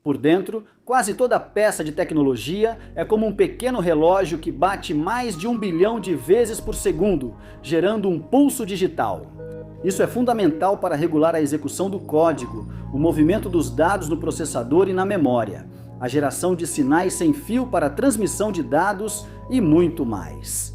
Por dentro, quase toda peça de tecnologia é como um pequeno relógio que bate mais de 1 bilhão de vezes por segundo, gerando um pulso digital. Isso é fundamental para regular a execução do código, o movimento dos dados no processador e na memória, a geração de sinais sem fio para a transmissão de dados e muito mais.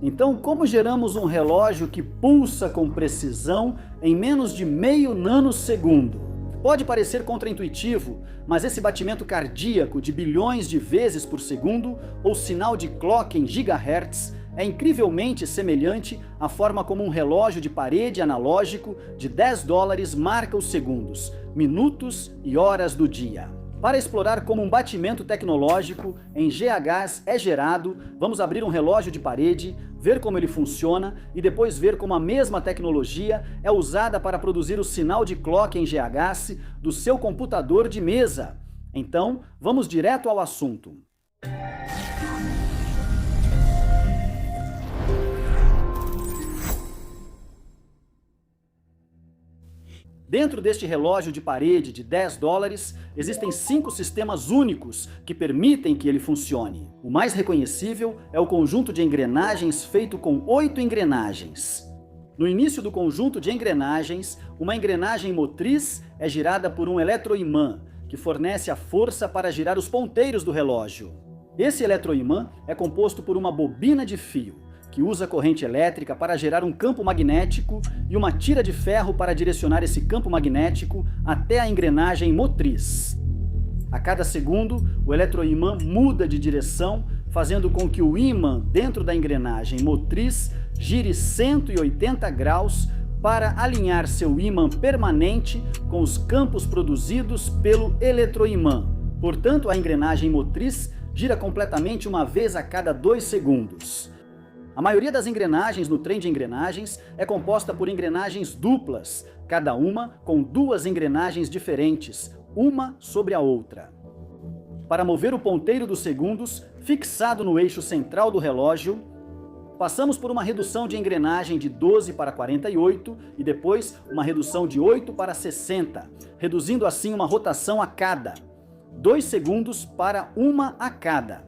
Então, como geramos um relógio que pulsa com precisão em menos de meio nanosegundo? Pode parecer contraintuitivo, mas esse batimento cardíaco de bilhões de vezes por segundo, ou sinal de clock em gigahertz, é incrivelmente semelhante à forma como um relógio de parede analógico de $10 marca os segundos, minutos e horas do dia. Para explorar como um batimento tecnológico em GHz é gerado, vamos abrir um relógio de parede, ver como ele funciona e depois ver como a mesma tecnologia é usada para produzir o sinal de clock em GHz do seu computador de mesa. Então, vamos direto ao assunto. Dentro deste relógio de parede de $10, existem 5 sistemas únicos que permitem que ele funcione. O mais reconhecível é o conjunto de engrenagens feito com 8 engrenagens. No início do conjunto de engrenagens, uma engrenagem motriz é girada por um eletroimã, que fornece a força para girar os ponteiros do relógio. Esse eletroimã é composto por uma bobina de fio, que usa corrente elétrica para gerar um campo magnético e uma tira de ferro para direcionar esse campo magnético até a engrenagem motriz. A cada segundo, o eletroimã muda de direção, fazendo com que o ímã dentro da engrenagem motriz gire 180 graus para alinhar seu ímã permanente com os campos produzidos pelo eletroimã. Portanto, a engrenagem motriz gira completamente uma vez a cada 2 segundos. A maioria das engrenagens no trem de engrenagens é composta por engrenagens duplas, cada uma com 2 engrenagens diferentes, uma sobre a outra. Para mover o ponteiro dos segundos, fixado no eixo central do relógio, passamos por uma redução de engrenagem de 12 para 48 e depois uma redução de 8 para 60, reduzindo assim uma rotação a cada. 2 segundos para uma a cada.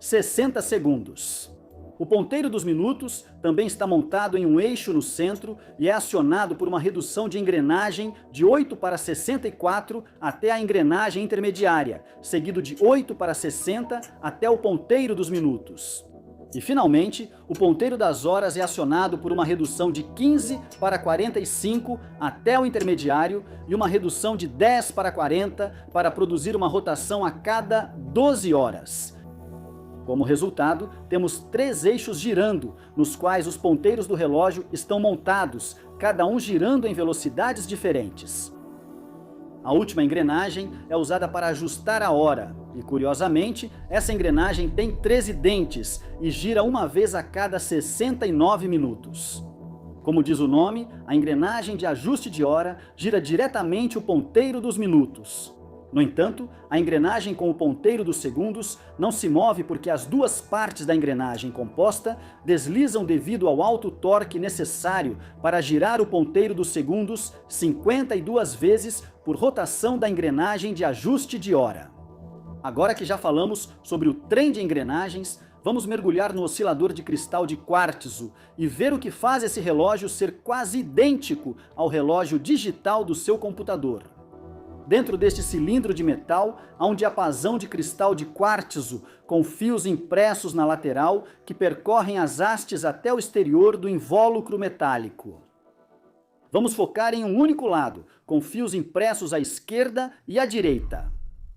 60 segundos. O ponteiro dos minutos também está montado em um eixo no centro e é acionado por uma redução de engrenagem de 8 para 64 até a engrenagem intermediária, seguido de 8 para 60 até o ponteiro dos minutos. E finalmente, o ponteiro das horas é acionado por uma redução de 15 para 45 até o intermediário e uma redução de 10 para 40 para produzir uma rotação a cada 12 horas. Como resultado, temos 3 eixos girando, nos quais os ponteiros do relógio estão montados, cada um girando em velocidades diferentes. A última engrenagem é usada para ajustar a hora, e curiosamente, essa engrenagem tem 13 dentes e gira uma vez a cada 69 minutos. Como diz o nome, a engrenagem de ajuste de hora gira diretamente o ponteiro dos minutos. No entanto, a engrenagem com o ponteiro dos segundos não se move porque as 2 partes da engrenagem composta deslizam devido ao alto torque necessário para girar o ponteiro dos segundos 52 vezes por rotação da engrenagem de ajuste de hora. Agora que já falamos sobre o trem de engrenagens, vamos mergulhar no oscilador de cristal de quartzo e ver o que faz esse relógio ser quase idêntico ao relógio digital do seu computador. Dentro deste cilindro de metal, há um diapasão de cristal de quartzo com fios impressos na lateral que percorrem as hastes até o exterior do invólucro metálico. Vamos focar em um único lado, com fios impressos à esquerda e à direita.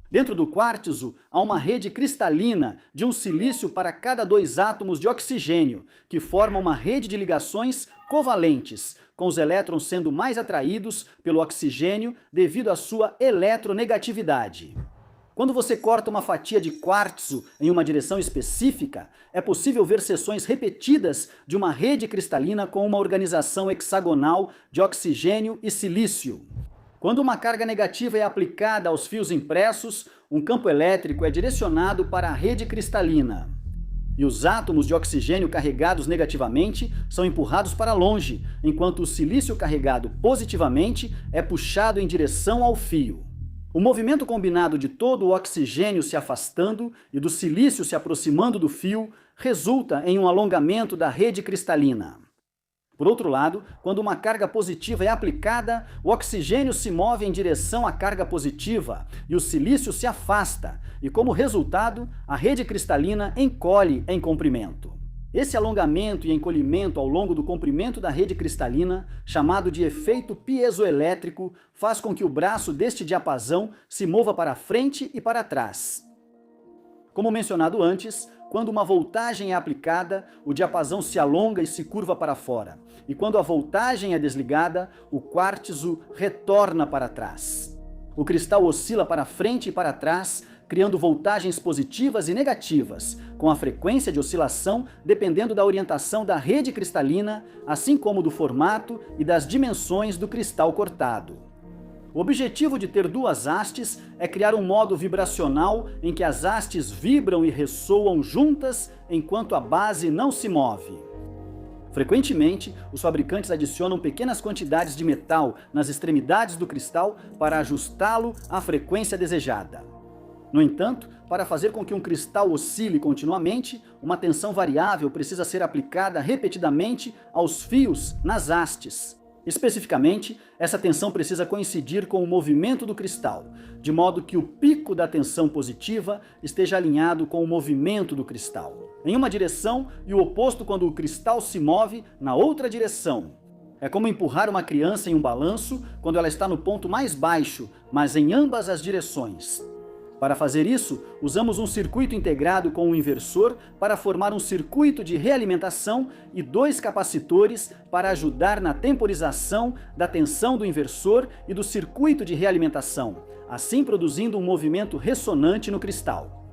Dentro do quartzo, há uma rede cristalina de um silício para cada 2 átomos de oxigênio, que formam uma rede de ligações covalentes, com os elétrons sendo mais atraídos pelo oxigênio devido à sua eletronegatividade. Quando você corta uma fatia de quartzo em uma direção específica, é possível ver seções repetidas de uma rede cristalina com uma organização hexagonal de oxigênio e silício. Quando uma carga negativa é aplicada aos fios impressos, um campo elétrico é direcionado para a rede cristalina. E os átomos de oxigênio carregados negativamente são empurrados para longe, enquanto o silício carregado positivamente é puxado em direção ao fio. O movimento combinado de todo o oxigênio se afastando e do silício se aproximando do fio resulta em um alongamento da rede cristalina. Por outro lado, quando uma carga positiva é aplicada, o oxigênio se move em direção à carga positiva e o silício se afasta, e como resultado, a rede cristalina encolhe em comprimento. Esse alongamento e encolhimento ao longo do comprimento da rede cristalina, chamado de efeito piezoelétrico, faz com que o braço deste diapasão se mova para frente e para trás. Como mencionado antes, quando uma voltagem é aplicada, o diapasão se alonga e se curva para fora. E quando a voltagem é desligada, o quartzo retorna para trás. O cristal oscila para frente e para trás, criando voltagens positivas e negativas, com a frequência de oscilação dependendo da orientação da rede cristalina, assim como do formato e das dimensões do cristal cortado. O objetivo de ter duas hastes é criar um modo vibracional em que as hastes vibram e ressoam juntas enquanto a base não se move. Frequentemente, os fabricantes adicionam pequenas quantidades de metal nas extremidades do cristal para ajustá-lo à frequência desejada. No entanto, para fazer com que um cristal oscile continuamente, uma tensão variável precisa ser aplicada repetidamente aos fios nas hastes. Especificamente, essa tensão precisa coincidir com o movimento do cristal, de modo que o pico da tensão positiva esteja alinhado com o movimento do cristal, em uma direção e o oposto quando o cristal se move na outra direção. É como empurrar uma criança em um balanço quando ela está no ponto mais baixo, mas em ambas as direções. Para fazer isso, usamos um circuito integrado com um inversor para formar um circuito de realimentação e dois capacitores para ajudar na temporização da tensão do inversor e do circuito de realimentação, assim produzindo um movimento ressonante no cristal.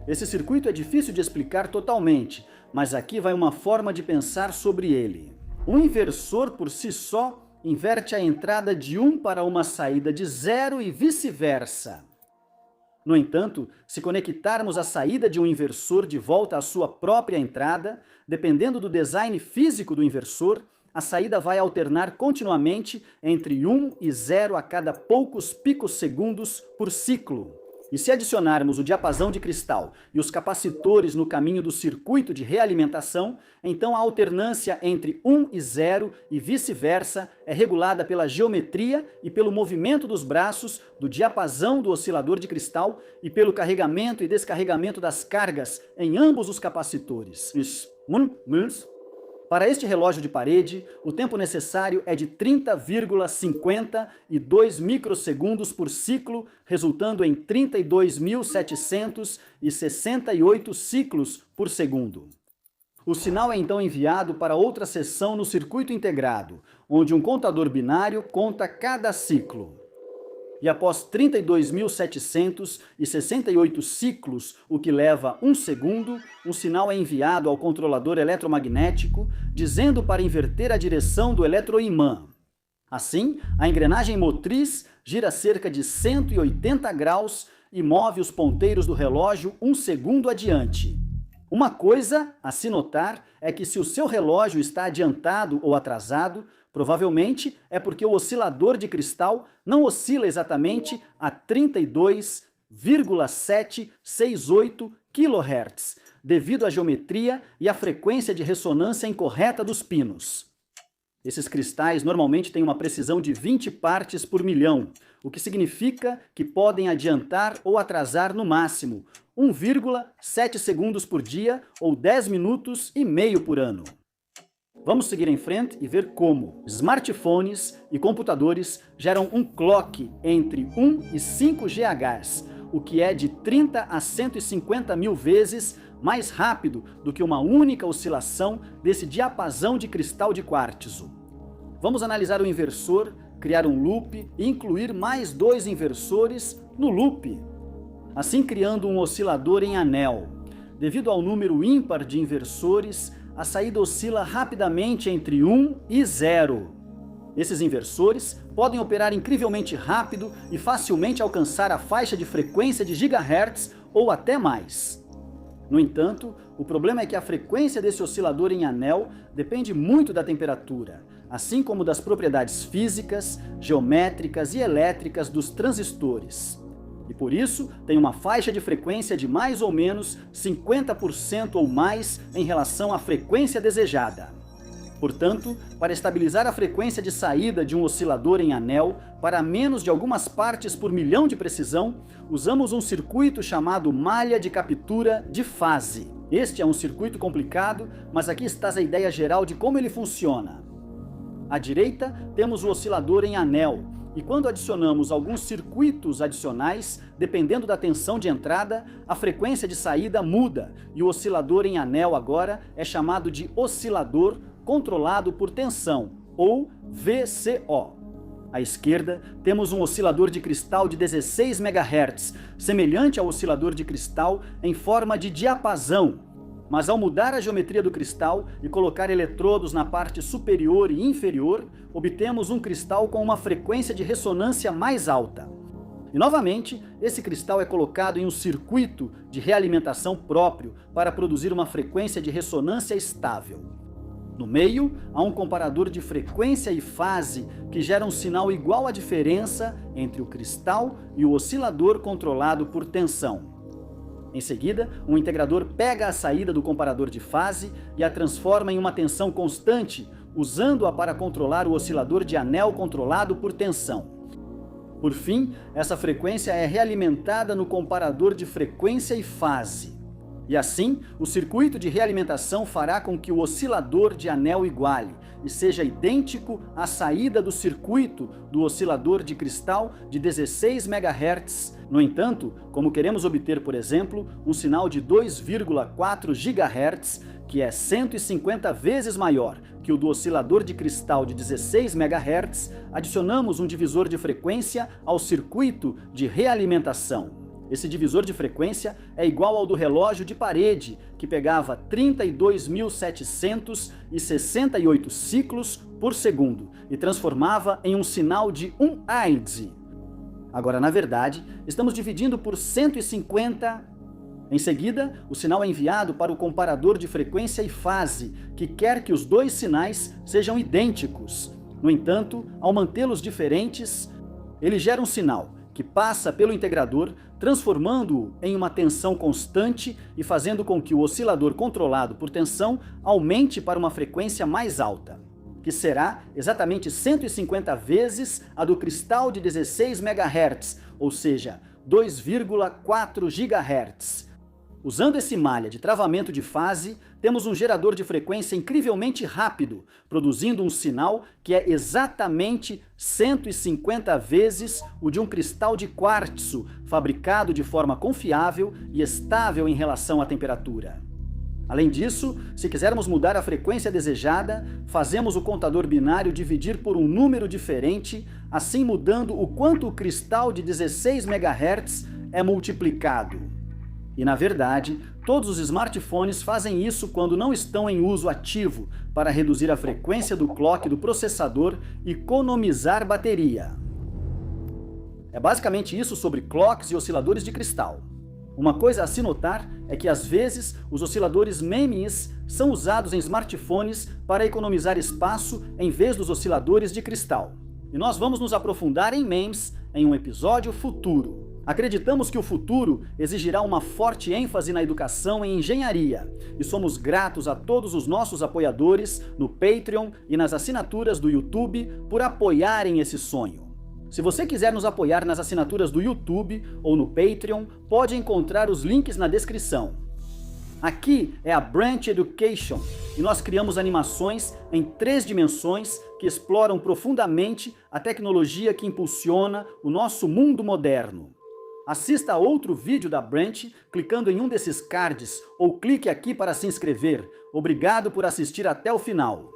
Esse circuito é difícil de explicar totalmente, mas aqui vai uma forma de pensar sobre ele. Um inversor por si só inverte a entrada de 1 para uma saída de 0 e vice-versa. No entanto, se conectarmos a saída de um inversor de volta à sua própria entrada, dependendo do design físico do inversor, a saída vai alternar continuamente entre 1 e 0 a cada poucos picosegundos por ciclo. E se adicionarmos o diapasão de cristal e os capacitores no caminho do circuito de realimentação, então a alternância entre 1 e 0 e vice-versa é regulada pela geometria e pelo movimento dos braços do diapasão do oscilador de cristal e pelo carregamento e descarregamento das cargas em ambos os capacitores. Para este relógio de parede, o tempo necessário é de 30,52 microsegundos por ciclo, resultando em 32.768 ciclos por segundo. O sinal é então enviado para outra seção no circuito integrado, onde um contador binário conta cada ciclo. E após 32.768 ciclos, o que leva 1 segundo, um sinal é enviado ao controlador eletromagnético, dizendo para inverter a direção do eletroimã. Assim, a engrenagem motriz gira cerca de 180 graus e move os ponteiros do relógio 1 segundo adiante. Uma coisa a se notar é que se o seu relógio está adiantado ou atrasado, provavelmente é porque o oscilador de cristal não oscila exatamente a 32,768 kHz, devido à geometria e à frequência de ressonância incorreta dos pinos. Esses cristais normalmente têm uma precisão de 20 partes por milhão, o que significa que podem adiantar ou atrasar no máximo 1,7 segundos por dia ou 10 minutos e meio por ano. Vamos seguir em frente e ver como smartphones e computadores geram um clock entre 1 e 5 GHz, o que é de 30 a 150 mil vezes mais rápido do que uma única oscilação desse diapasão de cristal de quartzo. Vamos analisar o inversor, criar um loop e incluir mais 2 inversores no loop, assim criando um oscilador em anel. Devido ao número ímpar de inversores, a saída oscila rapidamente entre 1 e 0. Esses inversores podem operar incrivelmente rápido e facilmente alcançar a faixa de frequência de gigahertz ou até mais. No entanto, o problema é que a frequência desse oscilador em anel depende muito da temperatura. assim como das propriedades físicas, geométricas e elétricas dos transistores. E por isso tem uma faixa de frequência de mais ou menos 50% ou mais em relação à frequência desejada. Portanto, para estabilizar a frequência de saída de um oscilador em anel para menos de algumas partes por milhão de precisão, usamos um circuito chamado malha de captura de fase. Este é um circuito complicado, mas aqui está a ideia geral de como ele funciona. À direita, temos o oscilador em anel, e quando adicionamos alguns circuitos adicionais, dependendo da tensão de entrada, a frequência de saída muda, e o oscilador em anel agora é chamado de oscilador controlado por tensão, ou VCO. À esquerda, temos um oscilador de cristal de 16 MHz, semelhante ao oscilador de cristal em forma de diapasão. Mas ao mudar a geometria do cristal e colocar eletrodos na parte superior e inferior, obtemos um cristal com uma frequência de ressonância mais alta. E novamente, esse cristal é colocado em um circuito de realimentação próprio para produzir uma frequência de ressonância estável. No meio, há um comparador de frequência e fase que gera um sinal igual à diferença entre o cristal e o oscilador controlado por tensão. Em seguida, um integrador pega a saída do comparador de fase e a transforma em uma tensão constante, usando-a para controlar o oscilador de anel controlado por tensão. Por fim, essa frequência é realimentada no comparador de frequência e fase. E assim, o circuito de realimentação fará com que o oscilador de anel iguale e seja idêntico à saída do circuito do oscilador de cristal de 16 MHz. No entanto, como queremos obter, por exemplo, um sinal de 2,4 GHz, que é 150 vezes maior que o do oscilador de cristal de 16 MHz, adicionamos um divisor de frequência ao circuito de realimentação. Esse divisor de frequência é igual ao do relógio de parede, que pegava 32.768 ciclos por segundo e transformava em um sinal de 1 Hz. Agora, na verdade, estamos dividindo por 150. Em seguida, o sinal é enviado para o comparador de frequência e fase, que quer que os dois sinais sejam idênticos. No entanto, ao mantê-los diferentes, ele gera um sinal que passa pelo integrador, transformando-o em uma tensão constante e fazendo com que o oscilador controlado por tensão aumente para uma frequência mais alta, que será exatamente 150 vezes a do cristal de 16 MHz, ou seja, 2,4 GHz. Usando esse malha de travamento de fase, temos um gerador de frequência incrivelmente rápido, produzindo um sinal que é exatamente 150 vezes o de um cristal de quartzo, fabricado de forma confiável e estável em relação à temperatura. Além disso, se quisermos mudar a frequência desejada, fazemos o contador binário dividir por um número diferente, assim mudando o quanto o cristal de 16 MHz é multiplicado. E, na verdade, todos os smartphones fazem isso quando não estão em uso ativo, para reduzir a frequência do clock do processador e economizar bateria. É basicamente isso sobre clocks e osciladores de cristal. Uma coisa a se notar é que, às vezes, os osciladores MEMS são usados em smartphones para economizar espaço em vez dos osciladores de cristal. E nós vamos nos aprofundar em MEMS em um episódio futuro. Acreditamos que o futuro exigirá uma forte ênfase na educação em engenharia, e somos gratos a todos os nossos apoiadores no Patreon e nas assinaturas do YouTube por apoiarem esse sonho. Se você quiser nos apoiar nas assinaturas do YouTube ou no Patreon, pode encontrar os links na descrição. Aqui é a Branch Education, e nós criamos animações em 3 dimensões que exploram profundamente a tecnologia que impulsiona o nosso mundo moderno. Assista a outro vídeo da Branch clicando em um desses cards ou clique aqui para se inscrever. Obrigado por assistir até o final.